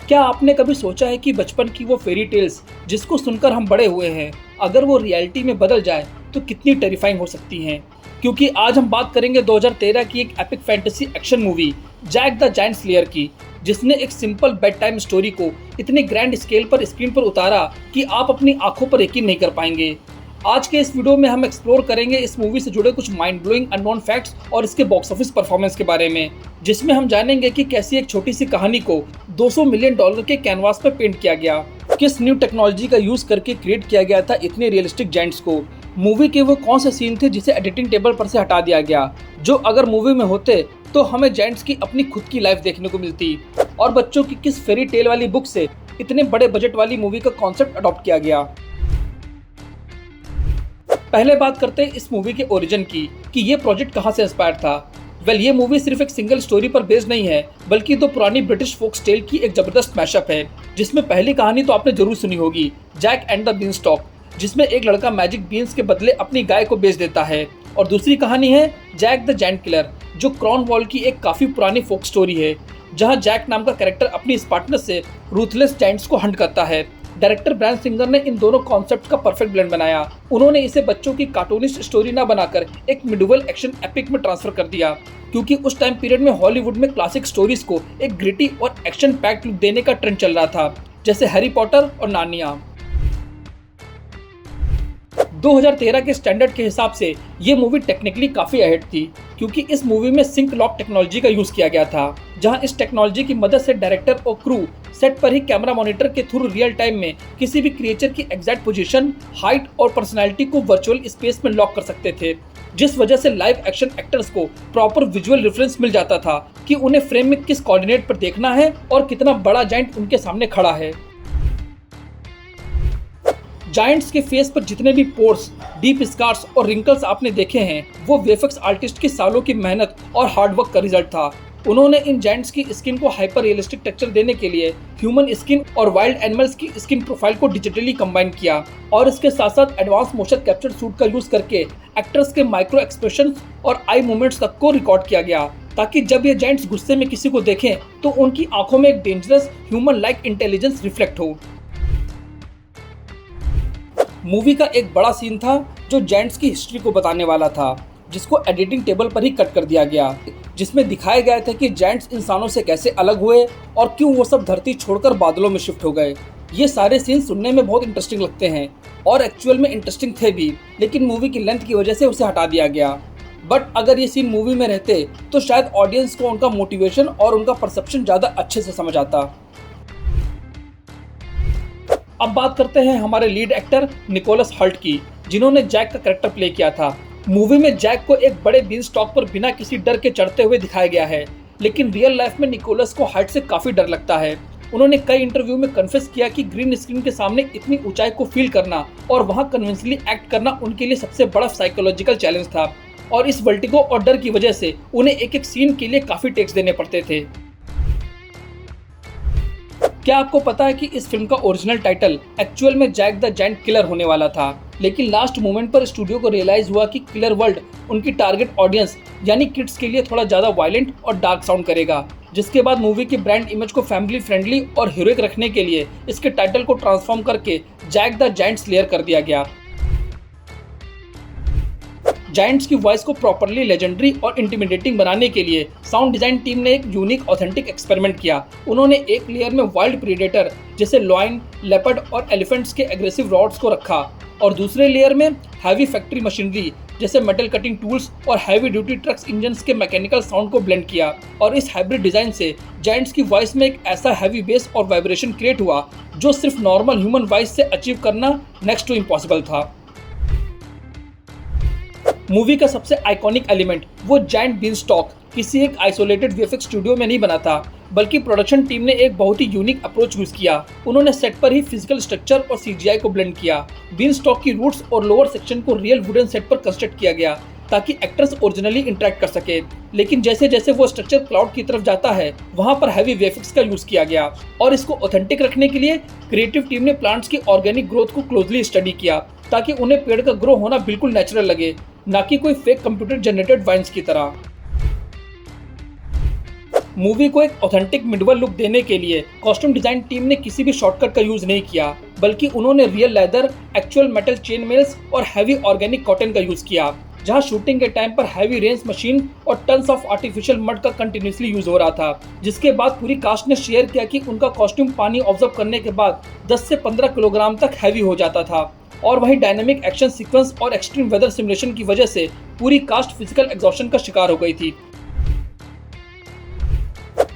क्या आपने कभी सोचा है कि बचपन की वो फेरी टेल्स जिसको सुनकर हम बड़े हुए हैं, अगर वो रियलिटी में बदल जाए तो कितनी टेरिफाइंग हो सकती हैं? क्योंकि आज हम बात करेंगे 2013 की एक epic fantasy action movie Jack the Giant Slayer की, जिसने एक सिंपल बेड टाइम स्टोरी को इतने ग्रैंड स्केल पर स्क्रीन पर उतारा कि आप अपनी आंखों पर यकीन नहीं कर पाएंगे। आज के इस वीडियो में हम एक्सप्लोर करेंगे इस मूवी से जुड़े कुछ माइंड ब्लोइंग अननोन फैक्ट्स और इसके बॉक्स ऑफिस परफॉर्मेंस के बारे में, जिसमें हम जानेंगे कि कैसी एक छोटी सी कहानी को $200 मिलियन के कैनवास पर पेंट किया गया, किस न्यू टेक्नोलॉजी का यूज करके क्रिएट किया गया था इतने रियलिस्टिक जायंट्स को, मूवी के वो कौन से सीन थे जिसे एडिटिंग टेबल पर से हटा दिया गया, जो अगर मूवी में होते तो हमें जायंट्स की अपनी खुद की लाइफ देखने को मिलती, और बच्चों की किस फेरी टेल वाली बुक से इतने बड़े बजट वाली मूवी का कॉन्सेप्ट अडॉप्ट किया गया। पहले बात करते हैं इस मूवी के ओरिजिन की कि ये प्रोजेक्ट कहाँ से इंस्पायर था। ये मूवी सिर्फ एक सिंगल स्टोरी पर बेस्ड नहीं है, बल्कि दो पुरानी ब्रिटिश फोक्स टेल की एक जबरदस्त मैशअप है, जिसमें पहली कहानी तो आपने जरूर सुनी होगी, जैक एंड द बीनस्टॉक, जिसमें एक लड़का मैजिक बीन्स के बदले अपनी गाय को बेच देता है, और दूसरी कहानी है जैक द जायंट किलर, जो क्रॉनवॉल की एक काफी पुरानी फोक स्टोरी है, जहां जैक नाम का कैरेक्टर अपनी पार्टनर से रूथलेस जायंट्स को हंट करता है। डायरेक्टर ब्रायन सिंगर ने इन दोनों कॉन्सेप्ट का परफेक्ट ब्लेंड बनाया। उन्होंने इसे बच्चों की कार्टूनिस्ट स्टोरी ना बनाकर एक मिडवल एक्शन एपिक में ट्रांसफर कर दिया, क्योंकि उस टाइम पीरियड में हॉलीवुड में क्लासिक स्टोरीज को एक ग्रिटी और एक्शन पैक्ड लुक देने का ट्रेंड चल रहा था, जैसे हैरी पॉटर और नार्निया। 2013 के स्टैंडर्ड के हिसाब से ये मूवी टेक्निकली काफी अहेड थी, क्योंकि इस मूवी में सिंक लॉक टेक्नोलॉजी का यूज किया गया था, जहां इस टेक्नोलॉजी की मदद से डायरेक्टर और क्रू सेट पर ही कैमरा मॉनिटर के थ्रू रियल टाइम में किसी भी क्रिएचर की एग्जैक्ट पोजीशन, हाइट और पर्सनैलिटी को वर्चुअल स्पेस में लॉक कर सकते थे, जिस वजह से लाइव एक्शन एक्टर्स को प्रॉपर विजुअल रेफरेंस मिल जाता था कि उन्हें फ्रेम में किस कोऑर्डिनेट पर देखना है और कितना बड़ा जायंट उनके सामने खड़ा है। जायंट्स के फेस पर जितने भी पोर्स, डीप स्कार्स और रिंकल्स आपने देखे हैं, वो वीएफएक्स आर्टिस्ट की सालों की मेहनत और हार्डवर्क का रिजल्ट था। उन्होंने इन जायंट्स की स्किन को हाइपर रियलिस्टिक टेक्सचर देने के लिए ह्यूमन स्किन और वाइल्ड एनिमल्स की स्किन प्रोफाइल को डिजिटली कंबाइन किया, और इसके साथ साथ एडवांस मोशन कैप्चर सूट का यूज करके एक्टर्स के माइक्रो एक्सप्रेशन और आई मूवमेंट्स तक को रिकॉर्ड किया गया, ताकि जब ये जायंट्स गुस्से में किसी को देखें तो उनकी आंखों में एक dangerous human like intelligence reflect हो। मूवी का एक बड़ा सीन था जो जायंट्स की हिस्ट्री को बताने वाला था, जिसको एडिटिंग टेबल पर ही कट कर दिया गया, जिसमें दिखाया गया था कि जायंट्स इंसानों से कैसे अलग हुए और क्यों वो सब धरती छोड़कर बादलों में शिफ्ट हो गए। ये सारे सीन सुनने में बहुत इंटरेस्टिंग लगते हैं और एक्चुअल में इंटरेस्टिंग थे भी, लेकिन मूवी की लेंथ की वजह से उसे हटा दिया गया। बट अगर ये सीन मूवी में रहते तो शायद ऑडियंस को उनका मोटिवेशन और उनका परसेप्शन ज़्यादा अच्छे से समझ आता। अब बात करते हैं हमारे लीड एक्टर निकोलस हल्ट की, जिन्होंने जैक का कैरेक्टर प्ले किया था। मूवी में जैक को एक बड़े बीन स्टॉक पर बिना किसी डर के चढ़ते हुए दिखाया गया है, लेकिन रियल लाइफ में निकोलस को हाइट से काफी डर लगता है। उन्होंने कई इंटरव्यू में कन्फेस किया कि ग्रीन स्क्रीन के सामने इतनी ऊंचाई को फील करना और वहां कन्विंसली एक्ट करना उनके लिए सबसे बड़ा साइकोलॉजिकल चैलेंज था, और इस वर्टिगो और डर की वजह से उन्हें एक एक सीन के लिए काफी टेक्स देने पड़ते थे। क्या आपको पता है कि इस फिल्म का ओरिजिनल टाइटल एक्चुअल में जैक द जायंट किलर होने वाला था, लेकिन लास्ट मोमेंट पर स्टूडियो को रियलाइज हुआ कि किलर वर्ल्ड उनकी टारगेट ऑडियंस यानी किड्स के लिए थोड़ा ज़्यादा वायलेंट और डार्क साउंड करेगा, जिसके बाद मूवी की ब्रांड इमेज को फैमिली फ्रेंडली और हीरोइक रखने के लिए इसके टाइटल को ट्रांसफॉर्म करके जैक द जायंट स्लेयर कर दिया गया। जायंट्स की वॉइस को प्रॉपरली लेजेंडरी और इंटिमिडेटिंग बनाने के लिए साउंड डिजाइन टीम ने एक यूनिक ऑथेंटिक एक्सपेरिमेंट किया। उन्होंने एक लेयर में वाइल्ड प्रीडेटर जैसे लॉयन, लेपर्ड और एलिफेंट्स के एग्रेसिव रॉड्स को रखा, और दूसरे लेयर में हैवी फैक्ट्री मशीनरी जैसे मेटल कटिंग टूल्स और हैवी ड्यूटी ट्रक्स इंजन्स के मैकेनिकल साउंड को ब्लेंड किया, और इस हाइब्रिड डिजाइन से जायंट्स की वॉइस में एक ऐसा हैवी बेस और वाइब्रेशन क्रिएट हुआ जो सिर्फ नॉर्मल ह्यूमन वॉइस से अचीव करना नेक्स्ट टू इम्पॉसिबल था। मूवी का सबसे आइकॉनिक एलिमेंट वो जायंट बीन स्टॉक किसी एक आइसोलेटेड वीएफएक्स स्टूडियो में नहीं बना था, बल्कि प्रोडक्शन टीम ने एक बहुत ही यूनिक अप्रोच यूज किया। उन्होंने सेट पर ही फिजिकल स्ट्रक्चर और सीजीआई को ब्लेंड किया। बीन स्टॉक की रूट्स और लोअर सेक्शन को रियल वुडन सेट पर कंस्ट्रक्ट किया गया ताकि एक्टर्स ओरिजिनली इंटरेक्ट कर सके, लेकिन जैसे जैसे वो स्ट्रक्चर क्लाउड की तरफ जाता है वहां पर हैवी वीएफएक्स का यूज किया गया, और इसको ऑथेंटिक रखने के लिए क्रिएटिव टीम ने प्लांट्स की ऑर्गेनिक ग्रोथ को क्लोजली स्टडी किया ताकि उन्हें पेड़ का ग्रो होना बिल्कुल नेचुरल लगे, ना कि कोई फेक कंप्यूटर जनरेटेड वाइन्स की तरह। मूवी को एक ऑथेंटिक मिडवल लुक देने के लिए कॉस्ट्यूम डिजाइन टीम ने किसी भी शॉर्टकट का यूज नहीं किया, बल्कि उन्होंने real leather, actual metal chain mails और हैवी ऑर्गेनिक कॉटन का यूज किया। जहां शूटिंग के टाइम पर हैवी रेंज मशीन और टन्स ऑफ आर्टिफिशियल मड का कंटिन्यूसली यूज हो रहा था, जिसके बाद पूरी कास्ट ने शेयर किया कि उनका कॉस्ट्यूम पानी ऑब्जर्व करने के बाद 10 से 15 किलोग्राम तक हैवी हो जाता था। और वहीं डायनेमिक एक्शन सीक्वेंस और एक्सट्रीम वेदर सिमुलेशन की वजह से पूरी कास्ट फिजिकल एग्जॉस्शन का शिकार हो गई थी।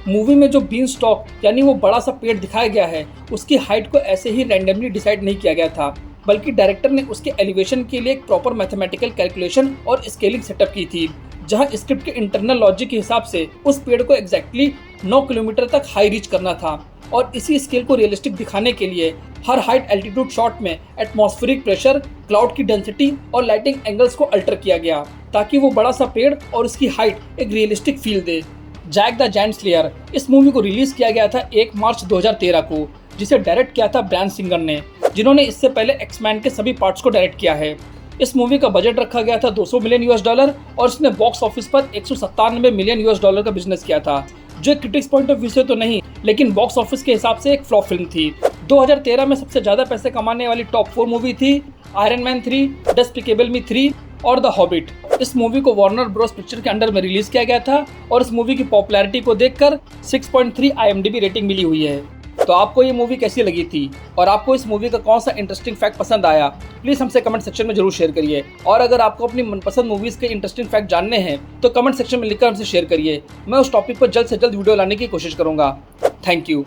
मूवी में जो बीन स्टॉक यानी वो बड़ा सा पेड़ दिखाया गया है, उसकी हाइट को ऐसे ही रैंडमली डिसाइड नहीं किया गया था, बल्कि डायरेक्टर ने उसके एलिवेशन के लिए एक प्रॉपर मैथमेटिकल कैलकुलेशन और स्केलिंग सेटअप की थी, जहां स्क्रिप्ट के इंटरनल लॉजिक के हिसाब से उस पेड़ को एग्जैक्टली 9 किलोमीटर तक हाई रीच करना था। और इसी स्केल को रियलिस्टिक दिखाने के लिए हर हाइट एल्टीट्यूड शॉट में एटमॉस्फेरिक प्रेशर, क्लाउड की डेंसिटी और लाइटिंग एंगल्स को अल्टर किया गया, ताकि वो बड़ा सा पेड़ और उसकी हाइट एक रियलिस्टिक फील दे। जैक द जायंट स्लेयर इस मूवी को रिलीज किया गया था 1 मार्च 2013 को, जिसे डायरेक्ट किया था ब्रायन सिंगर ने, जिन्होंने इससे पहले एक्समैन के सभी पार्ट्स को डायरेक्ट किया है। इस मूवी का बजट रखा गया था $200 मिलियन और इसने बॉक्स ऑफिस पर $197 मिलियन का बिजनेस किया था, जो क्रिटिक्स पॉइंट ऑफ व्यू से तो नहीं, लेकिन बॉक्स ऑफिस के हिसाब से एक फ्लॉप फिल्म थी। 2013 में सबसे ज्यादा पैसे कमाने वाली टॉप 4 मूवी थी आयरन मैन 3, डेस्पिकेबल मी 3 और द हॉबिट। इस मूवी को वार्नर ब्रोस पिक्चर के अंडर में रिलीज किया गया था और इस मूवी की पॉपुलैरिटी को देखकर 6.3 IMDb रेटिंग मिली हुई है। तो आपको ये मूवी कैसी लगी थी और आपको इस मूवी का कौन सा इंटरेस्टिंग फैक्ट पसंद आया, प्लीज हमसे कमेंट सेक्शन में जरूर शेयर करिए। और अगर आपको अपनी मनपसंद मूवीज के इंटरेस्टिंग फैक्ट जानने हैं तो कमेंट सेक्शन में लिखकर हमसे शेयर करिए। मैं उस टॉपिक पर जल्द से जल्द वीडियो लाने की कोशिश करूंगा। Thank you.